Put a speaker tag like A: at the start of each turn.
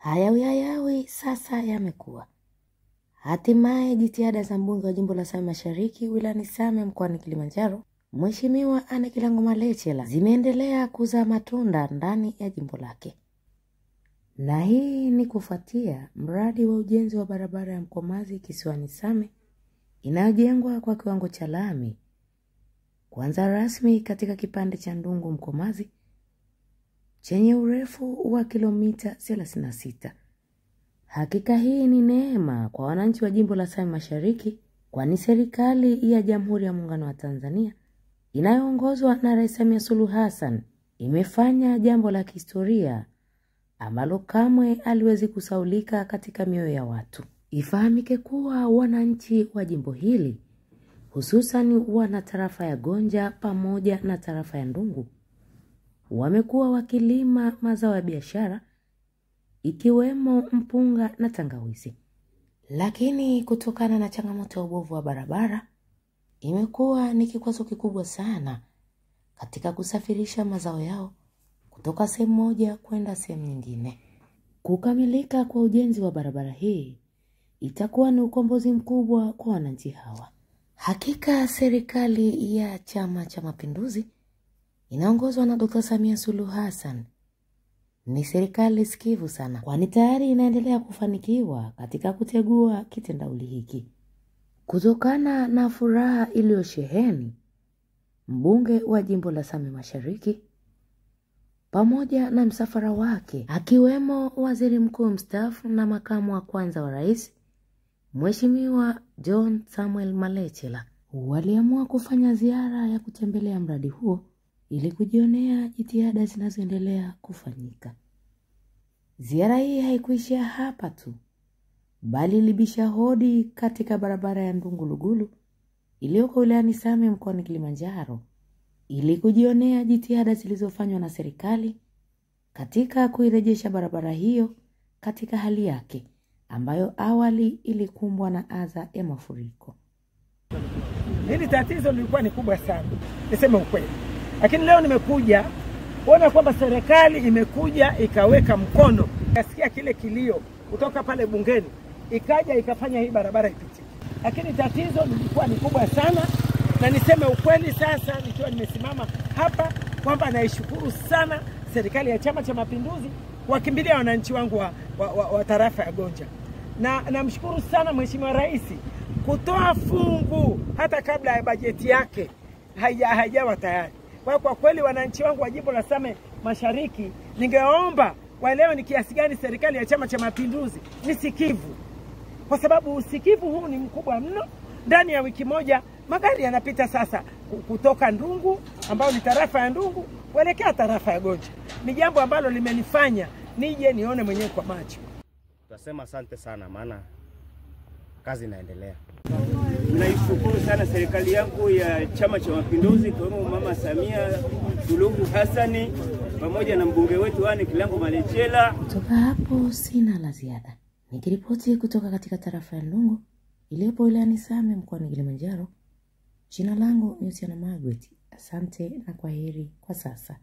A: Hayawi sasa yamekuwa. Hatimaye jitihada za mbunge wa jimbo la Same Mashariki wilayani Same mkoani Kilimanjaro, Mheshimiwa Anne Kilango Malecela, zimeendelea kuzaa matunda ndani ya jimbo lake. Na hii ni kufuatia mradi wa ujenzi wa barabara ya Mkomazi kisiwani Same inayojengwa kwa kiwango cha lami kuanza rasmi katika kipande cha Ndungu Mkomazi chenye urefu wa kilomita 36. Hakika hii ni neema kwa wananchi wa jimbo la Same Mashariki, kwani serikali ya Jamhuri ya Muungano wa Tanzania inayoongozwa na Rais Samia Suluhu Hassan imefanya jambo la kihistoria ambalo kamwe haliwezi kusaulika katika mioyo ya watu. Ifahamike kuwa wananchi wa jimbo hili, hususan wana tarafa ya Gonja pamoja na tarafa ya Ndungu, wamekuwa wakilima mazao ya biashara ikiwemo mpunga na tangawizi. Lakini kutokana na changamoto ya ubovu wa barabara, imekuwa ni kikwazo kikubwa sana katika kusafirisha mazao yao kutoka sehemu moja kwenda sehemu nyingine. Kukamilika kwa ujenzi wa barabara hii itakuwa ni ukombozi mkubwa kwa wananchi hawa. Hakika serikali ya Chama cha Mapinduzi inaongozwa na Dr. Samia Suluhu Hassan ni serikali sikivu sana, kwani tayari inaendelea kufanikiwa katika kutegua kitendawili hiki. Kutokana na furaha iliyosheheni, mbunge wa jimbo la Same Mashariki pamoja na msafara wake, akiwemo waziri mkuu mstaafu na makamu wa kwanza wa rais, Mheshimiwa John Samuel Malecela, waliamua kufanya ziara ya kutembelea mradi huo ili kujionea jitihada zinazoendelea kufanyika. Ziara hii haikuishia hapa tu, bali ilibisha hodi katika barabara ya Ndungu Lugulu iliyoko wilayani Same mkoani Kilimanjaro ili kujionea jitihada zilizofanywa na serikali katika kuirejesha barabara hiyo katika hali yake ambayo awali ilikumbwa na adha ya mafuriko.
B: Hili tatizo lilikuwa ni kubwa sana, niseme ukweli. Lakini leo nimekuja kuona kwamba serikali imekuja ikaweka mkono. Nasikia kile kilio kutoka pale bungeni, ikaja ikafanya hii barabara ipite. Lakini tatizo lilikuwa ni kubwa sana, na niseme ukweli sasa nikiwa nimesimama hapa kwamba naishukuru sana serikali ya Chama cha Mapinduzi kuwakimbilia wananchi wangu wa tarafa ya Gonja. Na namshukuru sana Mheshimiwa Rais kutoa fungu hata kabla ya bajeti yake haijawa tayari. Kwa kweli wananchi wangu wa jimbo la Same Mashariki, ningeomba waelewe ni kiasi gani serikali ya Chama cha Mapinduzi ni sikivu. Kwa sababu usikivu huu ni mkubwa mno. Ndani ya wiki moja magari yanapita sasa kutoka Ndungu, ambao ni tarafa ya Ndungu, kuelekea tarafa ya Gonja. Ni jambo ambalo limenifanya nije nione mwenyewe kwa macho.
C: Tutasema asante sana, maana kazi inaendelea.
D: Naishukuru sana serikali yangu ya Chama cha Mapinduzi kwa Mama Samia Suluhu Hassan pamoja na mbunge wetu Anne Kilango Malecela.
A: Kutoka hapo sina la ziada. Nikiripoti kutoka katika tarafa ya Ndungu iliyopo wilayani Same mkoani Kilimanjaro, jina langu ni Margaret. Asante na kwaheri kwa sasa.